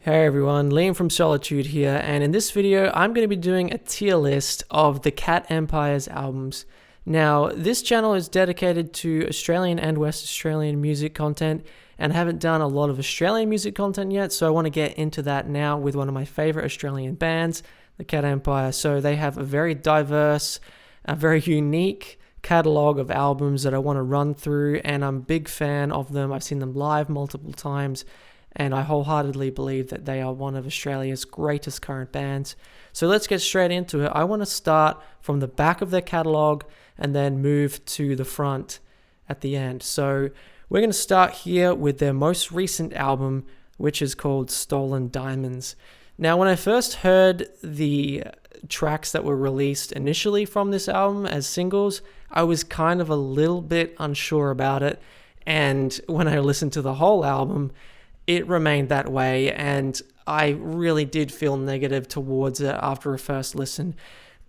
Hey everyone, Liam from Solitude here, and in this video I'm going to be doing a tier list of the Cat Empire's albums. Now, this channel is dedicated to Australian and West Australian music content, and I haven't done a lot of Australian music content yet, so I want to get into that now with one of my favorite Australian bands, the Cat Empire. So they have a very diverse, a very unique catalogue of albums that I want to run through, and I'm a big fan of them. I've seen them live multiple times, and I wholeheartedly believe that they are one of Australia's greatest current bands. So let's get straight into it. I want to start from the back of their catalogue and then move to the front at the end. So we're going to start here with their most recent album, which is called Stolen Diamonds. Now, when I first heard the tracks that were released initially from this album as singles, I was kind of a little bit unsure about it. And when I listened to the whole album, it remained that way, and I really did feel negative towards it after a first listen.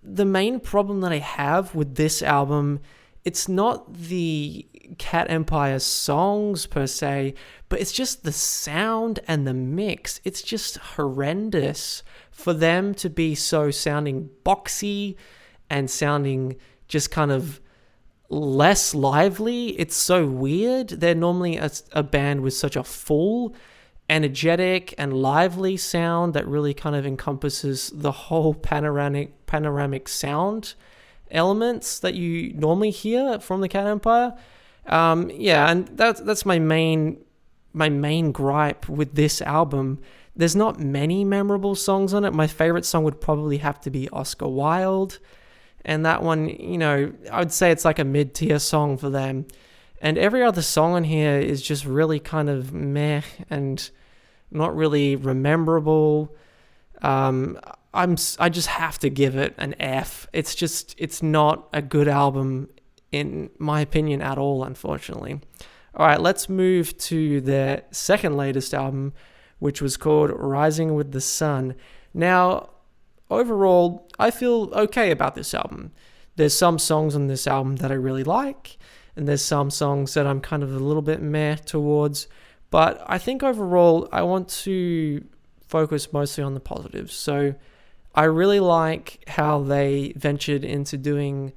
The main problem that I have with this album, it's not the Cat Empire songs per se, but it's just the sound and the mix. It's just horrendous for them to be so sounding boxy and sounding just kind of less lively. It's so weird. They're normally a band with such a full, energetic and lively sound that really kind of encompasses the whole panoramic sound elements that you normally hear from the Cat Empire. And that's my main gripe with this album. There's not many memorable songs on it. My favorite song would probably have to be Oscar Wilde, and that one, I would say it's like a mid-tier song for them. And every other song on here is just really kind of meh and not really rememberable. I just have to give it an F. It's not a good album in my opinion at all, unfortunately. All right, let's move to their second latest album, which was called Rising with the Sun. Now, overall, I feel okay about this album. There's some songs on this album that I really like, and there's some songs that I'm kind of a little bit meh towards. But I think overall, I want to focus mostly on the positives. So I really like how they ventured into doing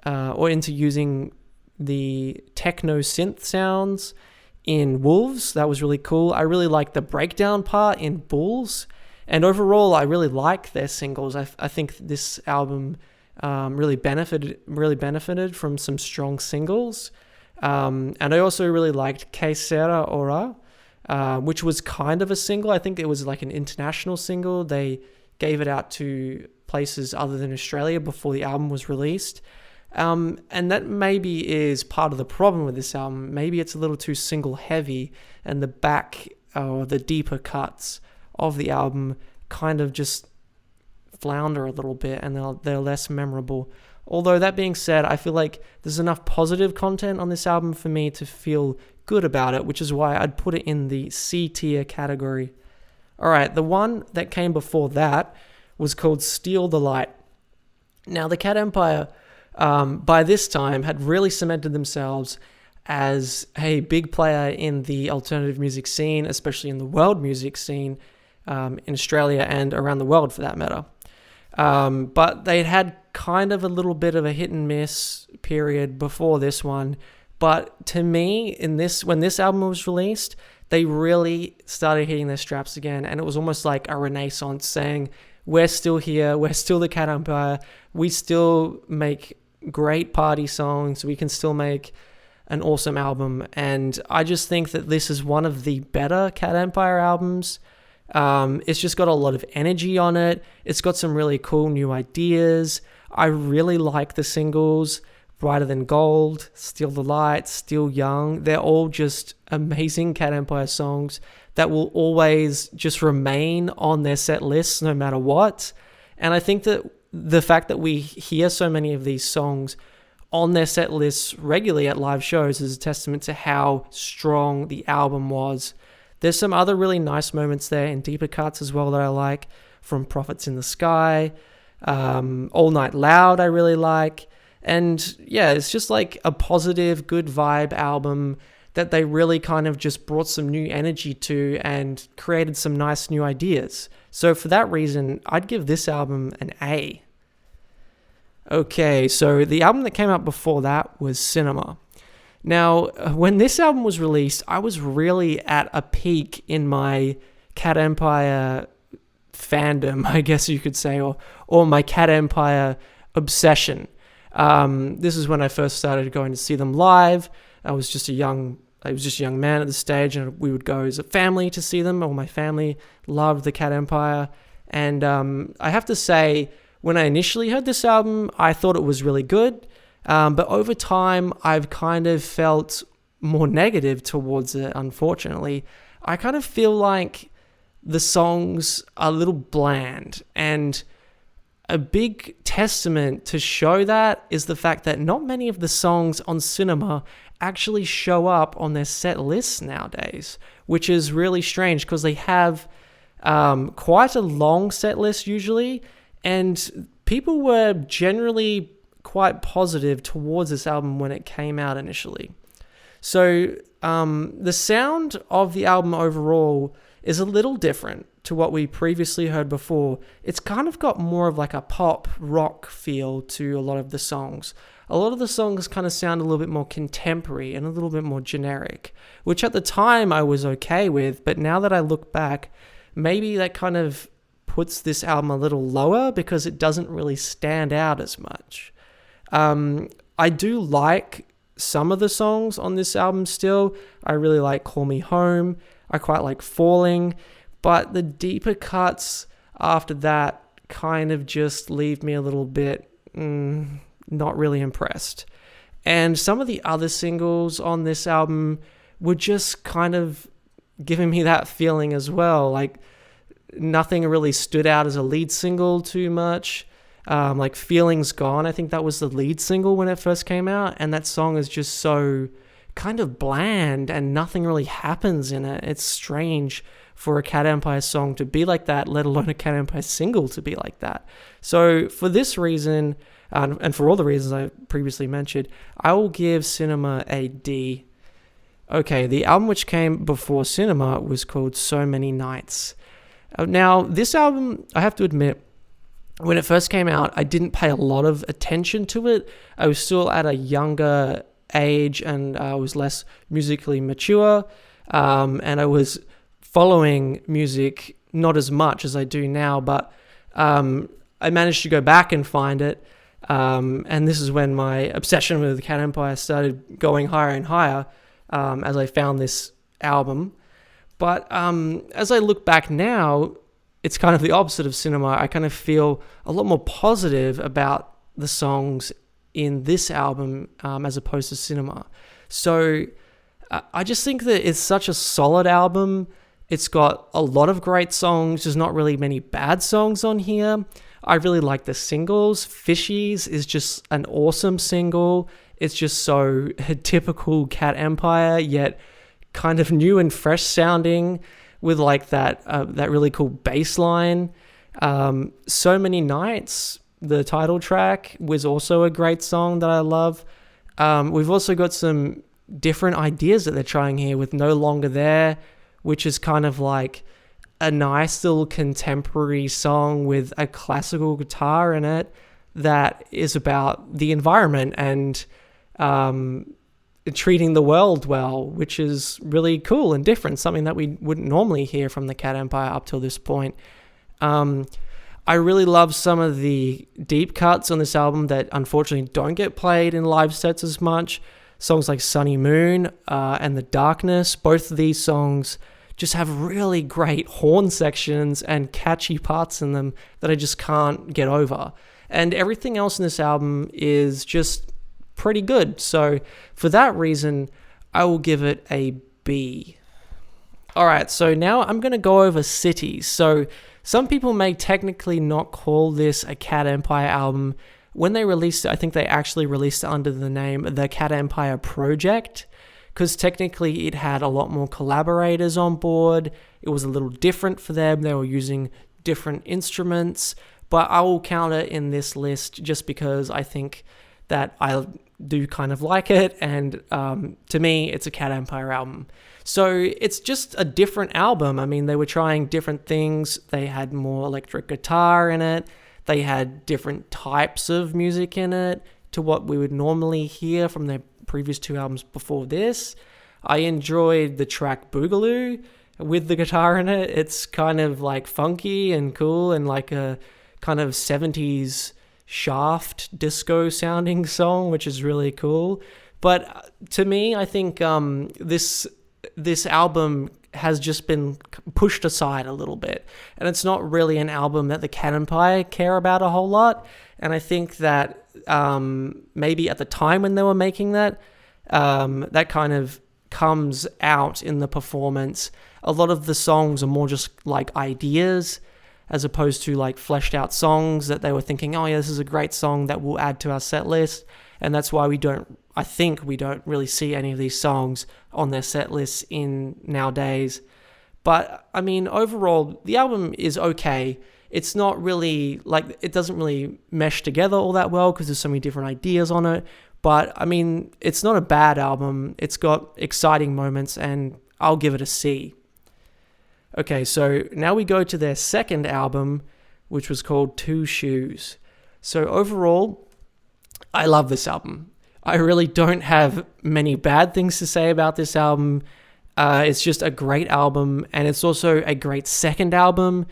into using the techno synth sounds in Wolves. That was really cool. I really like the breakdown part in Bulls. And overall, I really like their singles. I think this album really benefited from some strong singles. And I also really liked Que Sera Ora, which was kind of a single. I think it was like an international single. They gave it out to places other than Australia before the album was released. And that maybe is part of the problem with this album. Maybe it's a little too single heavy, and the back or the deeper cuts of the album kind of just flounder a little bit, and they're less memorable. Although that being said, I feel like there's enough positive content on this album for me to feel good about it, which is why I'd put it in the C tier category. All right, the one that came before that was called Steal the Light. Now, the Cat Empire, by this time, had really cemented themselves as a big player in the alternative music scene, especially in the world music scene, in Australia and around the world for that matter. But they'd had kind of a little bit of a hit and miss period before this one. But to me, when this album was released, they really started hitting their straps again. And it was almost like a renaissance, saying, we're still here. We're still the Cat Empire. We still make great party songs. We can still make an awesome album. And I just think that this is one of the better Cat Empire albums. It's just got a lot of energy on it. It's got some really cool new ideas. I really like the singles, Brighter Than Gold, Steal the Light, Still Young. They're all just amazing Cat Empire songs that will always just remain on their set lists no matter what. And I think that the fact that we hear so many of these songs on their set lists regularly at live shows is a testament to how strong the album was. There's some other really nice moments there in deeper cuts as well that I like, from Prophets in the Sky, All Night Loud I really like. And yeah, it's just like a positive, good vibe album that they really kind of just brought some new energy to and created some nice new ideas. So for that reason, I'd give this album an A. Okay, so the album that came out before that was Cinema. Now, when this album was released, I was really at a peak in my Cat Empire fandom, I guess you could say, or my Cat Empire obsession. This is when I first started going to see them live. I was just a young man at the stage, and we would go as a family to see them. All my family loved the Cat Empire, and I have to say, when I initially heard this album, I thought it was really good, but over time, I've kind of felt more negative towards it, unfortunately. I kind of feel like the songs are a little bland, and a big testament to show that is the fact that not many of the songs on Cinema actually show up on their set lists nowadays, which is really strange because they have quite a long set list usually, and people were generally quite positive towards this album when it came out initially. So the sound of the album overall is a little different to what we previously heard before. It's kind of got more of like a pop rock feel to a lot of the songs. A lot of the songs kind of sound a little bit more contemporary and a little bit more generic, which at the time I was okay with, but now that I look back, maybe that kind of puts this album a little lower because it doesn't really stand out as much. I do like some of the songs on this album still. I really like Call Me Home. I quite like Falling, but the deeper cuts after that kind of just leave me a little bit not really impressed. And some of the other singles on this album were just kind of giving me that feeling as well. Like nothing really stood out as a lead single too much. Like Feelings Gone, I think that was the lead single when it first came out, and that song is just so kind of bland and nothing really happens in it. It's strange for a Cat Empire song to be like that, let alone a Cat Empire single to be like that. So for this reason, and for all the reasons I previously mentioned, I will give Cinema a D. Okay, the album which came before Cinema was called So Many Nights. Now, this album, I have to admit, when it first came out, I didn't pay a lot of attention to it. I was still at a younger age, and I was less musically mature, and I was following music not as much as I do now, but I managed to go back and find it, and this is when my obsession with the Cat Empire started going higher and higher as I found this album. But as I look back now, it's kind of the opposite of Cinema. I kind of feel a lot more positive about the songs in this album as opposed to Cinema. So I just think that it's such a solid album. It's got a lot of great songs. There's not really many bad songs on here. I really like the singles. Fishies is just an awesome single. It's just so typical Cat Empire, yet kind of new and fresh sounding with like that really cool bass line. So Many Nights, the title track, was also a great song that I love. We've also got some different ideas that they're trying here with No Longer There, which is kind of like a nice little contemporary song with a classical guitar in it that is about the environment and treating the world well, which is really cool and different, something that we wouldn't normally hear from the Cat Empire up till this point. I really love some of the deep cuts on this album that unfortunately don't get played in live sets as much. Songs like Sunny Moon and The Darkness, both of these songs just have really great horn sections and catchy parts in them that I just can't get over. And everything else in this album is just pretty good. So for that reason, I will give it a B. All right, so now I'm going to go over cities. So some people may technically not call this a Cat Empire album. When they released it, I think they actually released it under the name The Cat Empire Project, because technically it had a lot more collaborators on board. It was a little different for them. They were using different instruments, but I will count it in this list just because I think that I do kind of like it, and to me, it's a Cat Empire album. So it's just a different album. I mean, they were trying different things. They had more electric guitar in it. They had different types of music in it to what we would normally hear from their previous 2 albums before this. I enjoyed the track Boogaloo with the guitar in it. It's kind of like funky and cool and like a kind of 70s Shaft disco sounding song, which is really cool. But to me, I think this album has just been pushed aside a little bit, and it's not really an album that the Cat Empire care about a whole lot. And I think that maybe at the time when they were making that, that kind of comes out in the performance. A lot of the songs are more just like ideas, as opposed to like fleshed out songs that they were thinking, oh yeah, this is a great song that we'll add to our set list. And that's why I think we don't really see any of these songs on their set lists in nowadays. But I mean, overall, the album is okay. It's not really like, it doesn't really mesh together all that well because there's so many different ideas on it. But I mean, it's not a bad album. It's got exciting moments, and I'll give it a C. Okay, so now we go to their second album, which was called Two Shoes. So overall, I love this album. I really don't have many bad things to say about this album. It's just a great album, and it's also a great second album.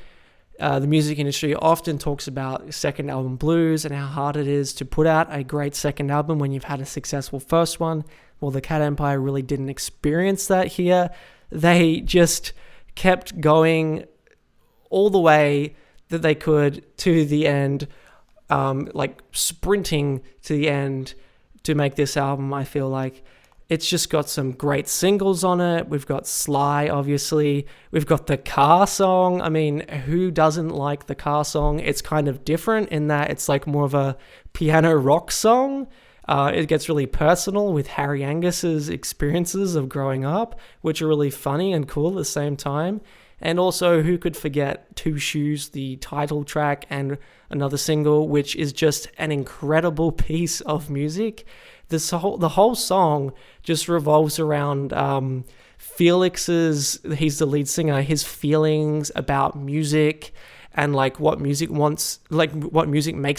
The music industry often talks about second album blues and how hard it is to put out a great second album when you've had a successful first one. Well, the Cat Empire really didn't experience that here. They just kept going all the way that they could to the end, like sprinting to the end to make this album. I feel like it's just got some great singles on it. We've got Sly, obviously. We've got the car song. I mean, who doesn't like the car song? It's kind of different in that it's like more of a piano rock song. It gets really personal with Harry Angus's experiences of growing up, which are really funny and cool at the same time. And also, who could forget Two Shoes, the title track, and another single, which is just an incredible piece of music. The whole song just revolves around Felix's, he's the lead singer, his feelings about music and like what music makes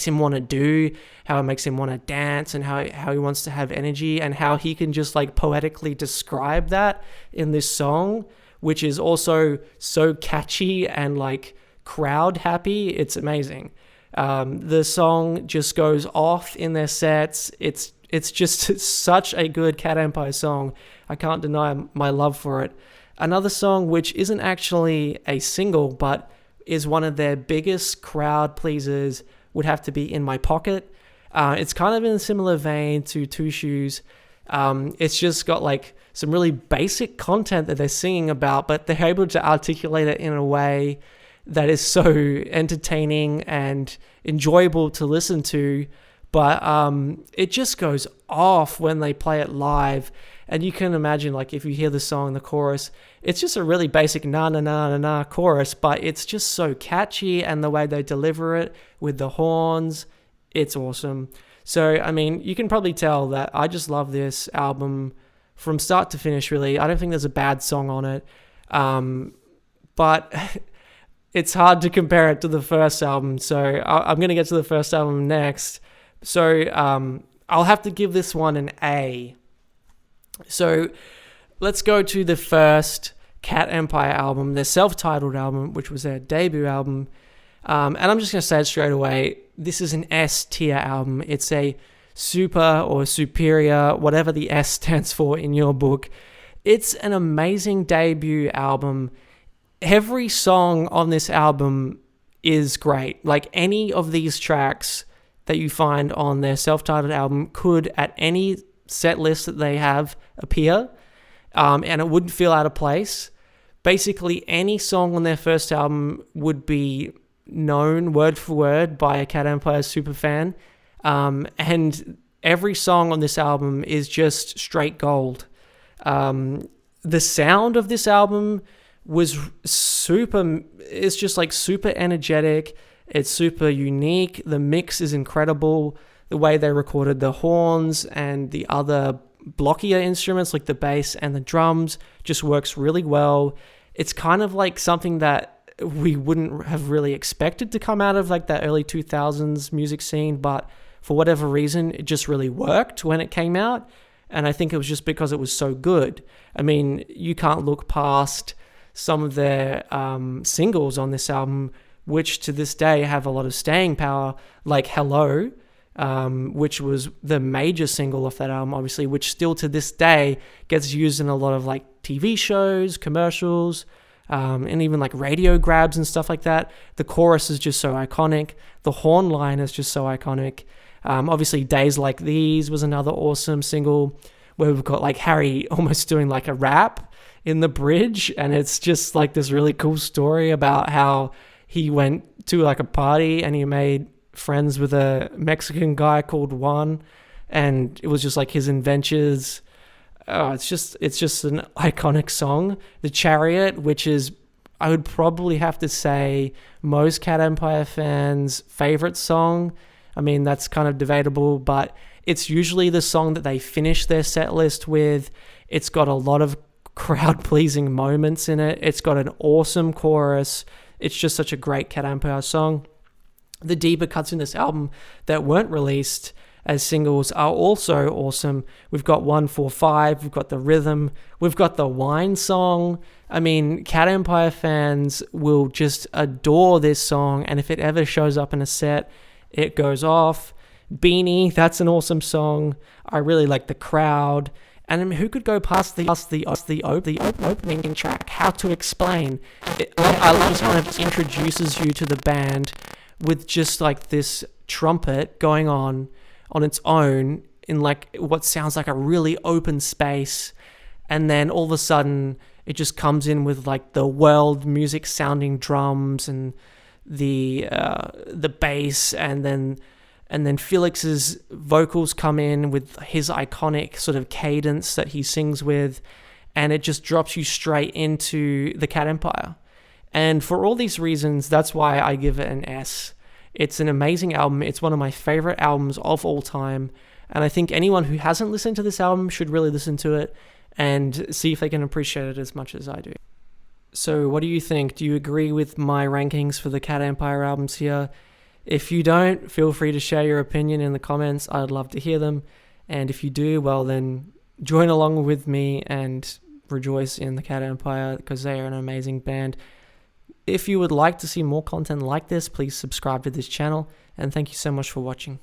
him want to do, how it makes him want to dance, and how he wants to have energy, and how he can just like poetically describe that in this song, which is also so catchy and like crowd happy. It's amazing. The song just goes off in their sets. It's just such a good Cat Empire song. I can't deny my love for it. Another song which isn't actually a single, but is one of their biggest crowd pleasers, would have to be In My Pocket. It's kind of in a similar vein to Two Shoes. It's just got like some really basic content that they're singing about, but they're able to articulate it in a way that is so entertaining and enjoyable to listen to. But it just goes off when they play it live. And you can imagine, like, if you hear the song, the chorus, it's just a really basic na na na na na chorus, but it's just so catchy, and the way they deliver it with the horns, it's awesome. So, I mean, you can probably tell that I just love this album from start to finish, really. I don't think there's a bad song on it. But it's hard to compare it to the first album. So I'm going to get to the first album next. So I'll have to give this one an A. So let's go to the first Cat Empire album, their self-titled album, which was their debut album. And I'm just going to say it straight away. This is an S tier album. It's a super or superior, whatever the S stands for in your book. It's an amazing debut album. Every song on this album is great. Like, any of these tracks that you find on their self-titled album could, at any set list that they have, appear, and it wouldn't feel out of place. Basically, any song on their first album would be known word for word by a Cat Empire superfan, and every song on this album is just straight gold. The sound of this album was it's just like super energetic. It's super unique. The mix is incredible. the way they recorded the horns and the other blockier instruments like the bass and the drums just works really well. It's kind of like something that we wouldn't have really expected to come out of like that early 2000s music scene, but for whatever reason, it just really worked when it came out. And I think it was just because it was so good. I mean, you can't look past some of their singles on this album, which to this day have a lot of staying power, like Hello, which was the major single off that album, obviously, which still to this day gets used in a lot of like TV shows, commercials, and even like radio grabs and stuff like that. The chorus is just so iconic. The horn line is just so iconic. Obviously, Days Like These was another awesome single where we've got like Harry almost doing like a rap in the bridge, and it's just like this really cool story about how he went to like a party and he made friends with a Mexican guy called Juan, and it was just like his adventures. It's just an iconic song. The Chariot, which is, I would probably have to say, most Cat Empire fans' favorite song. I mean, that's kind of debatable, but it's usually the song that they finish their set list with. It's got a lot of crowd-pleasing moments in it. It's got an awesome chorus. It's just such a great Cat Empire song. The deeper cuts in this album that weren't released as singles are also awesome. We've got 145, we've got The Rhythm, we've got the Wine song. I mean, Cat Empire fans will just adore this song, and if it ever shows up in a set, it goes off. Beanie, that's an awesome song. I really like The Crowd. And I mean, who could go past the opening track? How to Explain? I love how it introduces you to the band with just like this trumpet going on its own in like what sounds like a really open space, and then all of a sudden it just comes in with like the world music sounding drums and the bass, and then Felix's vocals come in with his iconic sort of cadence that he sings with, and it just drops you straight into the Cat Empire. And for all these reasons, that's why I give it an S. It's an amazing album. It's one of my favorite albums of all time, and I think anyone who hasn't listened to this album should really listen to it and see if they can appreciate it as much as I do. So what do you think? Do you agree with my rankings for the Cat Empire albums here? If you don't, feel free to share your opinion in the comments. I'd love to hear them. And if you do, well then join along with me and rejoice in the Cat Empire, because they are an amazing band. If you would like to see more content like this, please subscribe to this channel, and thank you so much for watching.